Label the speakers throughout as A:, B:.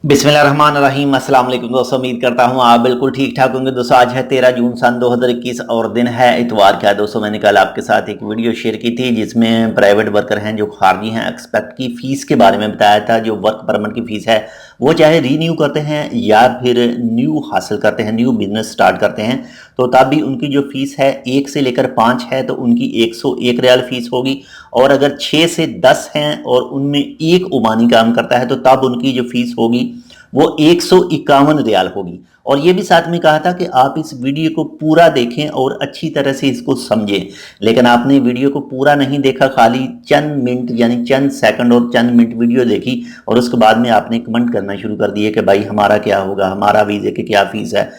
A: बिस्मिल्लाहिर्रहमानिर्रहीम। अस्सलाम वालेकुम दोस्तों, उम्मीद करता हूँ आप बिल्कुल ठीक ठाक होंगे। दोस्तों आज है 13 जून सन 2021 और दिन है इतवार का। दोस्तों मैंने कल आपके साथ एक वीडियो शेयर की थी जिसमें प्राइवेट वर्कर हैं जो खारजी हैं, एक्सपेक्ट की फ़ीस के बारे में बताया था। जो वर्क परमिट की फ़ीस है वो चाहे रीन्यू करते हैं या फिर न्यू हासिल करते हैं, न्यू बिजनेस स्टार्ट करते हैं, तो तब भी उनकी जो फ़ीस है 1 से लेकर 5 है तो उनकी 101 रियाल फ़ीस होगी। और अगर 6 से 10 हैं और उनमें एक ओमानी काम करता है तो तब उनकी जो फ़ीस होगी वो 151 रियाल होगी। और ये भी साथ में कहा था कि आप इस वीडियो को पूरा देखें और अच्छी तरह से इसको समझें, लेकिन आपने वीडियो को पूरा नहीं देखा, खाली चंद मिनट यानी चंद सेकंड और चंद मिनट वीडियो देखी और उसके बाद में आपने कमेंट करना शुरू कर दिए कि भाई हमारा क्या होगा, हमारा वीज़े की क्या फ़ीस है।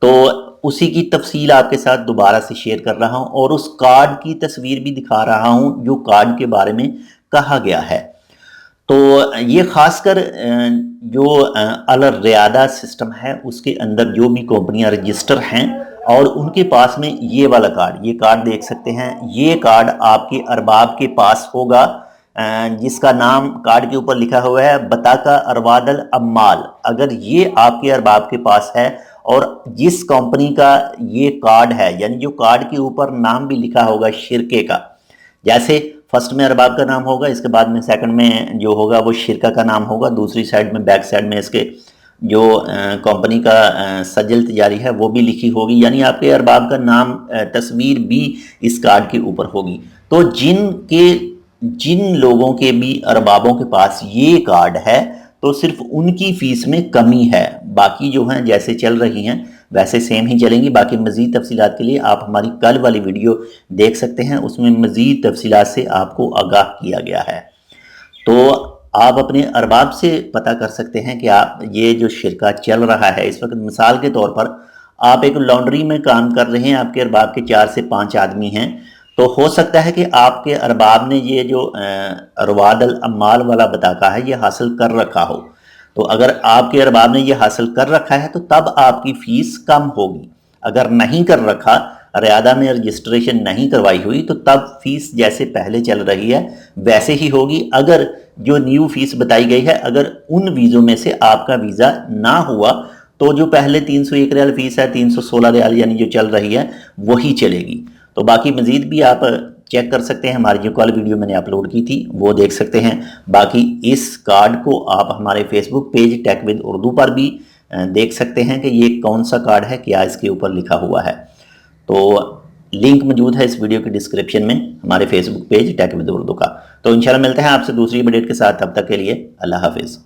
A: तो उसी की तफसील आपके साथ दोबारा से शेयर कर रहा हूँ और उस कार्ड की तस्वीर भी दिखा रहा हूँ जो कार्ड के बारे में कहा गया है। तो ये खासकर जो अल रियादा सिस्टम है उसके अंदर जो भी कंपनियां रजिस्टर हैं और उनके पास में ये वाला कार्ड, ये कार्ड देख सकते हैं, ये कार्ड आपके अरबाब के पास होगा, जिसका नाम कार्ड के ऊपर लिखा हुआ है बताका अरवादल अम्माल। अगर ये आपके अरबाब के पास है और जिस कंपनी का ये कार्ड है, यानी जो कार्ड के ऊपर नाम भी लिखा होगा शिरके का, जैसे फर्स्ट में अरबाब का नाम होगा, इसके बाद में सेकंड में जो होगा वो शिरका का नाम होगा, दूसरी साइड में बैक साइड में इसके जो कंपनी का सजल तजारी है वो भी लिखी होगी, यानी आपके अरबाब का नाम तस्वीर भी इस कार्ड के ऊपर होगी। तो जिन लोगों के भी अरबाबों के पास ये कार्ड है तो सिर्फ उनकी फ़ीस में कमी है, बाकी जो हैं जैसे चल रही हैं वैसे सेम ही चलेंगी। बाकी मज़ीद तफसीलात के लिए आप हमारी कल वाली वीडियो देख सकते हैं, उसमें मज़ीद तफसीलात से आपको आगाह किया गया है। तो आप अपने अरबाब से पता कर सकते हैं कि आप ये जो शिरका चल रहा है इस वक्त, मिसाल के तौर पर आप एक लॉन्ड्री में काम कर रहे हैं, आपके अरबाब के 4 से 5 आदमी हैं, तो हो सकता है कि आपके अरबाब ने ये जो अरवादल अम्माल वाला बताका है ये हासिल कर रखा हो। तो अगर आपके अरबाब ने ये हासिल कर रखा है तो तब आपकी फ़ीस कम होगी। अगर नहीं कर रखा, रियादा में रजिस्ट्रेशन नहीं करवाई हुई, तो तब फ़ीस जैसे पहले चल रही है वैसे ही होगी। अगर जो न्यू फ़ीस बताई गई है, अगर उन वीज़ों में से आपका वीज़ा ना हुआ तो जो पहले 301 रियाल फ़ीस है, 316 रियाल यानी जो चल रही है वही चलेगी। तो बाकी मज़ीद भी आप चेक कर सकते हैं, हमारी जो कल वीडियो मैंने अपलोड की थी वो देख सकते हैं। बाकी इस कार्ड को आप हमारे Facebook page Tech with Urdu पर भी देख सकते हैं कि ये कौन सा कार्ड है, क्या इसके ऊपर लिखा हुआ है। तो लिंक मौजूद है इस वीडियो के डिस्क्रिप्शन में हमारे Facebook page Tech with Urdu का। तो इंशाल्लाह मिलते हैं आपसे दूसरी अपडेट के साथ, तब तक के लिए अल्लाह हाफिज़।